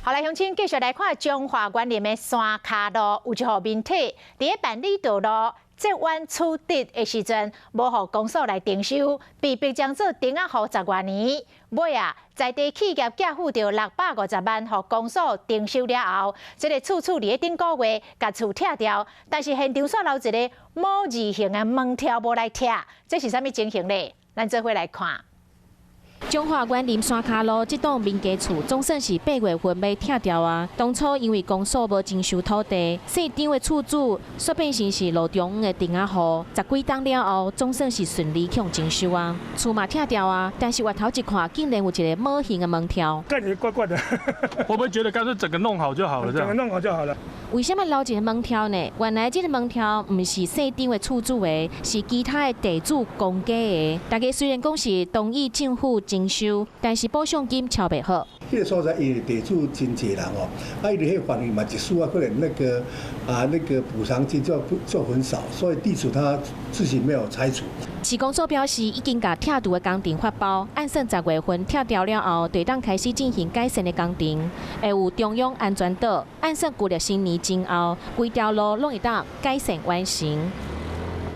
好来，乡亲继续来看中华园林的山卡路有一号面体，伫万里道路截弯处直的时阵，无互公所来停收，被迫将做停啊户10多年。尾啊，在地企业寄付着650万，互公所停收了后，这个处伫咧顶个月甲厝拆掉，但是现场煞留一个模字形的门条无来拆，这是啥物情形呢？咱做伙来看。 中华园林山卡路这栋民家厝，总算是8月份要拆掉啊！当初因为公所无征收土地，现场的厝主煞变成是路中央的停仔户，10几冬了后，总算是顺利向征收啊！厝嘛拆掉啊，但是外头一看，竟然有一个模型的门条，感觉怪怪的。我们觉得干脆整个弄好就好了，这样。整个弄好就好了。为什么留一个门条呢？原来这个门条唔是现场的厝主的，是其他的地主公家的。大家虽然讲是同意政府征收，但是补偿金超袂好。迄个所在，因为地主真济人哦，伊伫迄法律嘛一输啊，可能那个补偿金就很少，所以地主他自己没有拆除。市公所表示，已经甲拆除的工程发包，按算10月份拆掉了后，就当开始进行改善的工程，会有中央安全岛，按算旧历新年前后，规条路拢会当改善完成。